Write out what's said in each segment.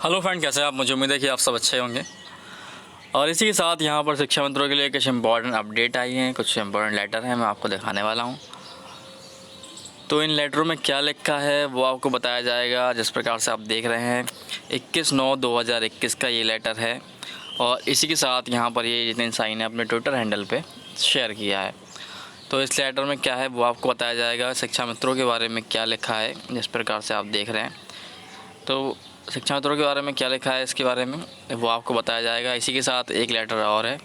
Hello friend, कैसे हैं आप? मुझे उम्मीद है कि आप सब अच्छे होंगे। और इसी के साथ यहाँ पर शिक्षा मित्रों के लिए कुछ इंपॉर्टेंट अपडेट आई हैं, कुछ इंपॉर्टेंट लेटर हैं, मैं आपको दिखाने वाला हूँ। तो इन लेटरों में क्या लिखा है वो आपको बताया जाएगा। जिस प्रकार से आप देख रहे हैं 21/9/2021 का ये लेटर है। और इसी के साथ यहाँ पर ये जितिन साई ने अपने ट्विटर हैंडल पे शेयर किया है। तो इस लेटर में क्या है वो आपको बताया जाएगा। शिक्षा मित्रों के बारे में क्या लिखा है, जिस प्रकार से आप देख रहे हैं, तो शिक्षा मित्रों के बारे में क्या लिखा है इसके बारे में वो आपको बताया जाएगा। इसी के साथ एक लेटर और है,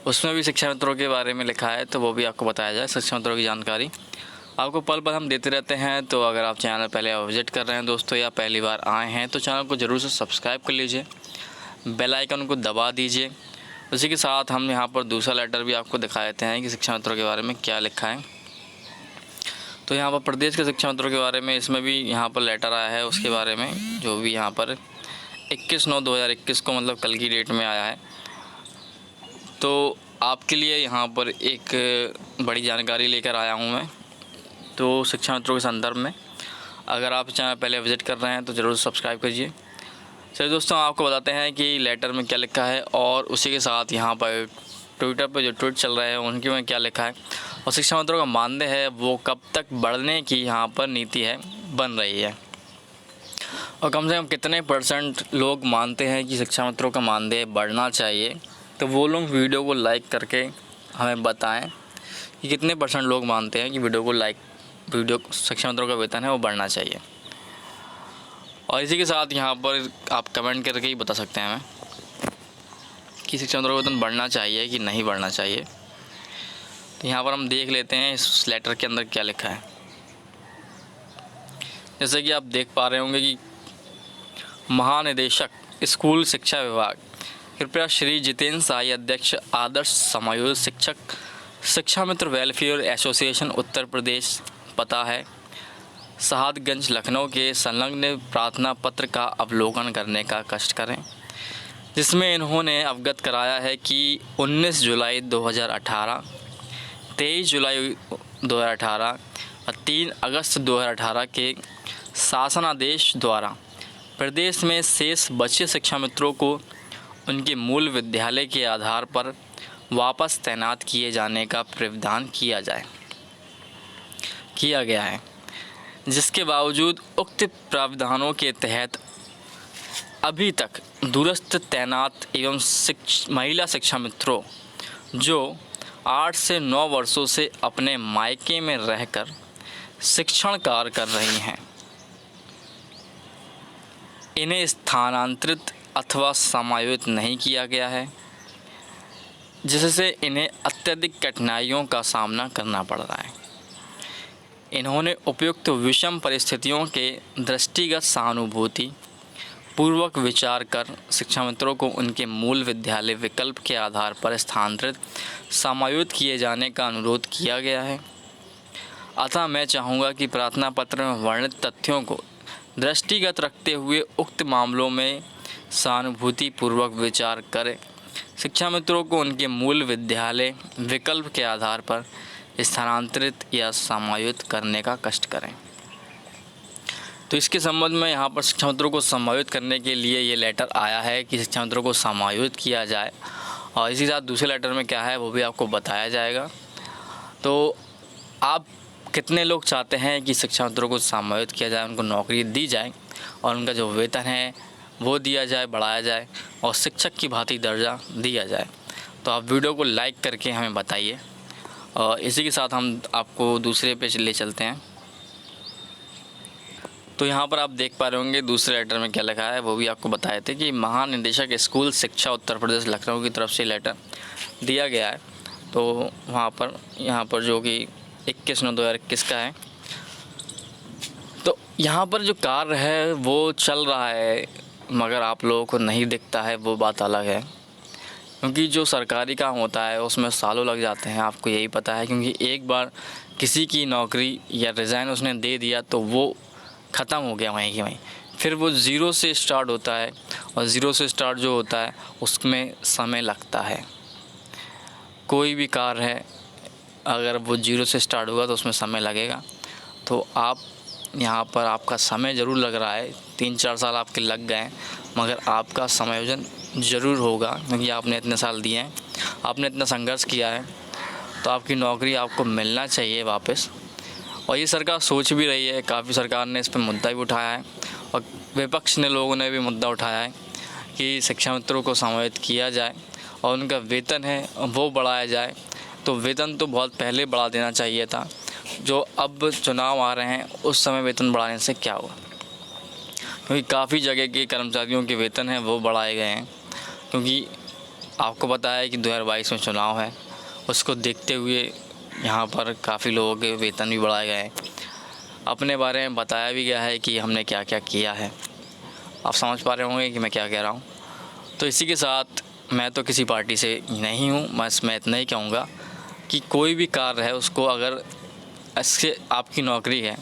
उसमें भी शिक्षा मित्रों के बारे में लिखा है, तो वो भी आपको बताया जाए। शिक्षा मित्रों की जानकारी आपको पल पल हम देते रहते हैं। तो अगर आप चैनल पहले विजिट कर रहे हैं दोस्तों, या पहली बार आए हैं, तो चैनल को ज़रूर से सब्सक्राइब कर लीजिए, बेल आइकन को दबा दीजिए। उसी के साथ हम यहाँ पर दूसरा लेटर भी आपको दिखा देते हैं कि शिक्षा मित्रों के बारे में क्या लिखा है। तो यहाँ पर प्रदेश के शिक्षा मित्रों के बारे में इसमें भी यहाँ पर लेटर आया है, उसके बारे में जो भी यहाँ पर 21/9/2021 को मतलब कल की डेट में आया है। तो आपके लिए यहाँ पर एक बड़ी जानकारी लेकर आया हूँ मैं। तो शिक्षा मित्रों के संदर्भ में अगर आप चैनल पहले विज़िट कर रहे हैं तो ज़रूर सब्सक्राइब कीजिए। चलिए दोस्तों, आपको बताते हैं कि लेटर में क्या लिखा है, और उसी के साथ यहाँ पर ट्विटर पे जो ट्वीट चल रहे हैं उनके में क्या लिखा है, और शिक्षा मित्रों का मानदेय है वो कब तक बढ़ने की यहाँ पर नीति है बन रही है, और कम से कम कितने परसेंट लोग मानते हैं कि शिक्षा मित्रों का मानदेय बढ़ना चाहिए। तो वो लोग वीडियो को लाइक करके हमें बताएं कि कितने परसेंट लोग मानते हैं कि वीडियो शिक्षा मित्रों का वेतन है वो बढ़ना चाहिए। और इसी के साथ यहाँ पर आप कमेंट करके ही बता सकते हैं हमें कि शिक्षा मित्रों का वेतन बढ़ना चाहिए कि नहीं बढ़ना चाहिए। तो यहाँ पर हम देख लेते हैं इस लेटर के अंदर क्या लिखा है। जैसे कि आप देख पा रहे होंगे कि महानिदेशक स्कूल शिक्षा विभाग, कृपया श्री जितेंद्र साई, अध्यक्ष आदर्श समायोजित शिक्षक शिक्षा मित्र वेलफेयर एसोसिएशन उत्तर प्रदेश, पता है शहादगंज लखनऊ के संलग्न प्रार्थना पत्र का अवलोकन करने का कष्ट करें, जिसमें इन्होंने अवगत कराया है कि 19 जुलाई 2018, 23 जुलाई 2018 और 3 अगस्त 2018 के शासनादेश द्वारा प्रदेश में शेष बचे शिक्षा मित्रों को उनके मूल विद्यालय के आधार पर वापस तैनात किए जाने का प्रावधान किया गया है, जिसके बावजूद उक्त प्रावधानों के तहत अभी तक दूरस्थ तैनात एवं महिला शिक्षा मित्रों जो 8 से 9 वर्षों से अपने मायके में रहकर शिक्षण कार्य कर रही हैं, इन्हें स्थानांतरित अथवा समायोजित नहीं किया गया है, जिससे इन्हें अत्यधिक कठिनाइयों का सामना करना पड़ रहा है। इन्होंने उपयुक्त विषम परिस्थितियों के दृष्टिगत सहानुभूति पूर्वक विचार कर शिक्षा मित्रों को उनके मूल विद्यालय विकल्प के आधार पर स्थानांतरित समायोजित किए जाने का अनुरोध किया गया है। अतः मैं चाहूँगा कि प्रार्थना पत्र में वर्णित तथ्यों को दृष्टिगत रखते हुए उक्त मामलों में सहानुभूति पूर्वक विचार करें, शिक्षा मित्रों को उनके मूल विद्यालय विकल्प के आधार पर स्थानांतरित या समायोजित करने का कष्ट करें। तो इसके संबंध में यहाँ पर शिक्षा मित्रों को समायोजित करने के लिए ये लेटर आया है कि शिक्षा मित्रों को समायोजित किया जाए, और इसी साथ दूसरे लेटर में क्या है वो भी आपको बताया जाएगा। तो आप कितने लोग चाहते हैं कि शिक्षा मित्रों को समायोजित किया जाए, उनको नौकरी दी जाए और उनका जो वेतन है वो दिया जाए, बढ़ाया जाए, और शिक्षक की भांति दर्जा दिया जाए? तो आप वीडियो को लाइक करके हमें बताइए। और इसी के साथ हम आपको दूसरे पे ले चलते हैं। तो यहाँ पर आप देख पा रहे होंगे दूसरे लेटर में क्या लिखा है वो भी आपको बताए थे कि महानिदेशक स्कूल शिक्षा उत्तर प्रदेश लखनऊ की तरफ से लेटर दिया गया है। तो वहाँ पर यहाँ पर जो कि 21/9/2021 का है, तो यहाँ पर जो कार्य है वो चल रहा है, मगर आप लोगों को नहीं दिखता है, वो बात अलग है। क्योंकि जो सरकारी काम होता है उसमें सालों लग जाते हैं, आपको यही पता है। क्योंकि एक बार किसी की नौकरी या रिज़ाइन उसने दे दिया तो वो ख़त्म हो गया वहीं की वहीं, फिर वो ज़ीरो से स्टार्ट होता है, और ज़ीरो से स्टार्ट जो होता है उसमें समय लगता है। कोई भी कार्य है अगर वो ज़ीरो से स्टार्ट होगा तो उसमें समय लगेगा। तो आप यहाँ पर आपका समय ज़रूर लग रहा है, 3-4 साल आपके लग गए हैं, मगर आपका समायोजन ज़रूर होगा, क्योंकि आपने इतने साल दिए हैं, आपने इतना संघर्ष किया है, तो आपकी नौकरी आपको मिलना चाहिए वापस। और ये सरकार सोच भी रही है, काफ़ी सरकार ने इस पर मुद्दा भी उठाया है और विपक्ष ने लोगों ने भी मुद्दा उठाया है कि शिक्षा मित्रों को समायोजित किया जाए और उनका वेतन है वो बढ़ाया जाए। तो वेतन तो बहुत पहले बढ़ा देना चाहिए था, जो अब चुनाव आ रहे हैं उस समय वेतन बढ़ाने से क्या हुआ, क्योंकि काफ़ी जगह के कर्मचारियों के वेतन हैं वो बढ़ाए गए हैं। क्योंकि आपको पता है कि 2022 में चुनाव है, उसको देखते हुए यहाँ पर काफ़ी लोगों के वेतन भी बढ़ाए गए हैं। अपने बारे में बताया भी गया है कि हमने क्या क्या किया है। आप समझ पा रहे होंगे कि मैं क्या कह रहा हूँ। तो इसी के साथ मैं तो किसी पार्टी से नहीं हूँ, बस मैं इतना ही कहूँगा कि कोई भी कार्य है उसको, अगर इससे आपकी नौकरी है,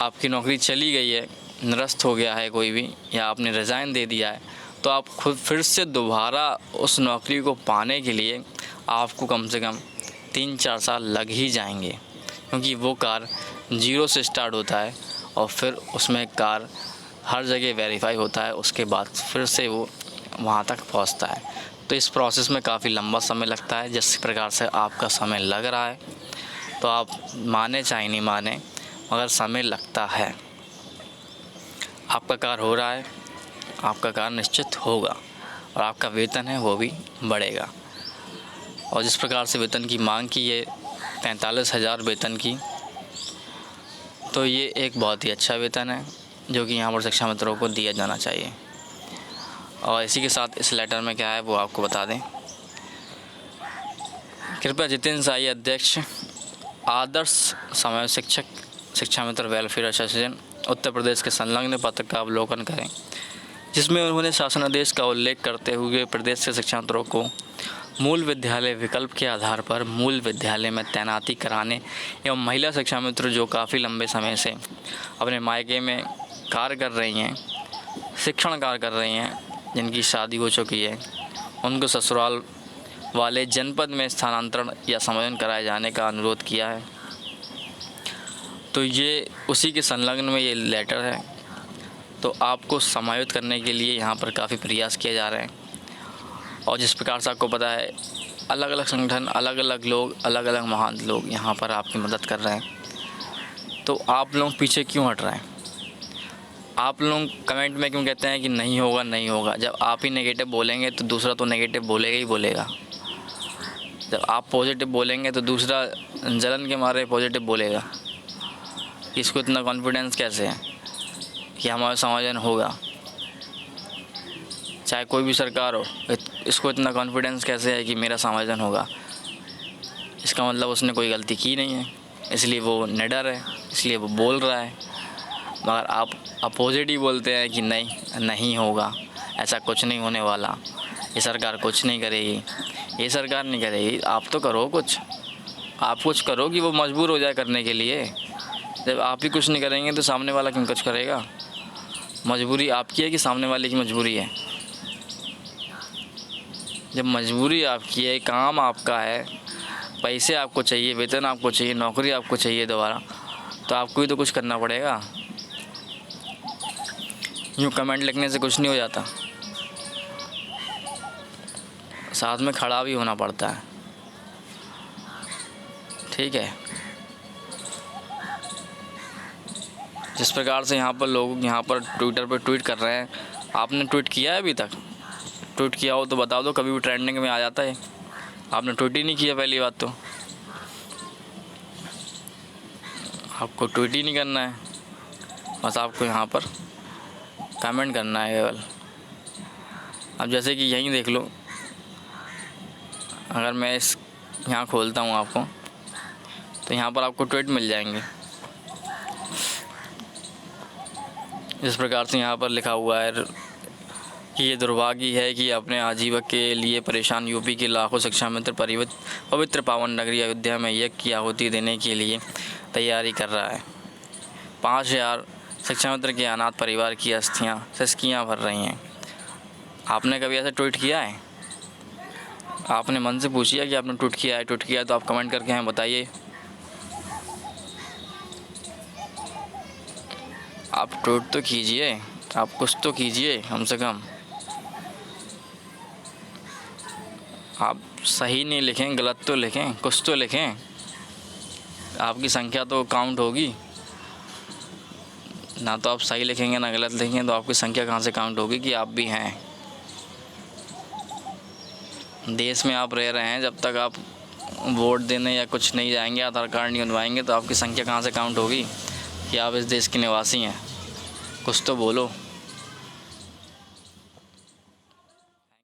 आपकी नौकरी चली गई है, निरस्त हो गया है कोई भी, या आपने रिज़ाइन दे दिया है, तो आप खुद फिर से दोबारा उस नौकरी को पाने के लिए आपको कम से कम 3-4 साल लग ही जाएंगे, क्योंकि वो कार्य जीरो से स्टार्ट होता है और फिर उसमें कार्य हर जगह वेरीफाई होता है, उसके बाद फिर से वो वहाँ तक पहुँचता है। तो इस प्रोसेस में काफ़ी लंबा समय लगता है। जिस प्रकार से आपका समय लग रहा है, तो आप माने चाहे नहीं माने, मगर समय लगता है। आपका कार्य हो रहा है, आपका कार्य निश्चित होगा और आपका वेतन है वो भी बढ़ेगा। और जिस प्रकार से वेतन की मांग की है 45,000 वेतन की, तो ये एक बहुत ही अच्छा वेतन है जो कि यहाँ पर शिक्षा मित्रों को दिया जाना चाहिए। और इसी के साथ इस लेटर में क्या है वो आपको बता दें। कृपया जितेंद्र साई अध्यक्ष, आदर्श समाज शिक्षक शिक्षा मित्र वेलफेयर एसोसिएशन उत्तर प्रदेश के संलग्न पत्र का अवलोकन करें, जिसमें उन्होंने शासनादेश का उल्लेख करते हुए प्रदेश के शिक्षा मित्रों को मूल विद्यालय विकल्प के आधार पर मूल विद्यालय में तैनाती कराने एवं महिला शिक्षा मित्र जो काफ़ी लंबे समय से अपने मायके में कार्य कर रही हैं, शिक्षण कार्य कर रही हैं, जिनकी शादी हो चुकी है, उनको ससुराल वाले जनपद में स्थानांतरण या समायोजन कराए जाने का अनुरोध किया है। तो ये उसी के संलग्न में ये लेटर है। तो आपको समायोजित करने के लिए यहाँ पर काफ़ी प्रयास किए जा रहे हैं। और जिस प्रकार से आपको पता है, अलग अलग संगठन, अलग अलग लोग, अलग अलग महान लोग यहाँ पर आपकी मदद कर रहे हैं। तो आप लोग पीछे क्यों हट रहे हैं? आप लोग कमेंट में क्यों कहते हैं कि नहीं होगा नहीं होगा? जब आप ही नेगेटिव बोलेंगे तो दूसरा तो नेगेटिव बोलेगा ही बोलेगा। जब आप पॉजिटिव बोलेंगे तो दूसरा जलन के मारे पॉजिटिव बोलेगा। इसको इतना कॉन्फिडेंस कैसे है कि हमारा समायोजन होगा? चाहे कोई भी सरकार हो, इसको इतना कॉन्फिडेंस कैसे है कि मेरा समायोजन होगा? इसका मतलब उसने कोई गलती की नहीं है, इसलिए वो निडर है, इसलिए वो बोल रहा है। मगर आप अपोजिट ही बोलते हैं कि नहीं होगा, ऐसा कुछ नहीं होने वाला, ये सरकार कुछ नहीं करेगी, ये सरकार नहीं करेगी। आप तो करो कुछ, आप कुछ करो कि वो मजबूर हो जाए करने के लिए। जब आप ही कुछ नहीं करेंगे तो सामने वाला क्यों कुछ करेगा? मजबूरी आपकी है कि सामने वाले की मजबूरी है? जब मजबूरी आपकी है, काम आपका है, पैसे आपको चाहिए, वेतन आपको चाहिए, नौकरी आपको चाहिए दोबारा, तो आपको ही तो कुछ करना पड़ेगा। यूँ कमेंट लिखने से कुछ नहीं हो जाता, साथ में खड़ा भी होना पड़ता है। ठीक है। जिस प्रकार से यहाँ पर लोग यहाँ पर ट्विटर पर ट्वीट कर रहे हैं, आपने ट्वीट किया है अभी तक? ट्वीट किया हो तो बता दो, कभी भी ट्रेंडिंग में आ जाता है। आपने ट्वीट ही नहीं किया, पहली बात तो आपको ट्वीट ही नहीं करना है, बस आपको यहाँ पर कमेंट करना है केवल। अब जैसे कि यहीं देख लो, अगर मैं इस यहाँ खोलता हूँ आपको, तो यहाँ पर आपको ट्वीट मिल जाएंगे। इस प्रकार से यहाँ पर लिखा हुआ है कि ये दुर्भाग्य है कि अपने आजीविका के लिए परेशान यूपी के लाखों शिक्षा मित्र पवित्र पावन नगरी अयोध्या में यज्ञ की आहुति देने के लिए तैयारी कर रहा है। 5,000 शिक्षा मित्र के अनाथ परिवार की अस्थियाँ सिसकियाँ भर रही हैं। आपने कभी ऐसा ट्वीट किया है? आपने मन से पूछिए कि आपने ट्वीट किया है? ट्वीट किया है तो आप कमेंट करके हमें बताइए। आप ट्वीट तो कीजिए, आप कुछ तो कीजिए कम से कम। आप सही नहीं लिखें, गलत तो लिखें, कुछ तो लिखें। आपकी संख्या तो काउंट होगी ना। तो आप सही लिखेंगे ना गलत लिखेंगे, तो आपकी संख्या कहाँ से काउंट होगी कि आप भी हैं। देश में आप रह रहे हैं, जब तक आप वोट देने या कुछ नहीं जाएंगे, आधार कार्ड नहीं बनवाएंगे, तो आपकी संख्या कहाँ से काउंट होगी कि आप इस देश के निवासी हैं। कुछ तो बोलो।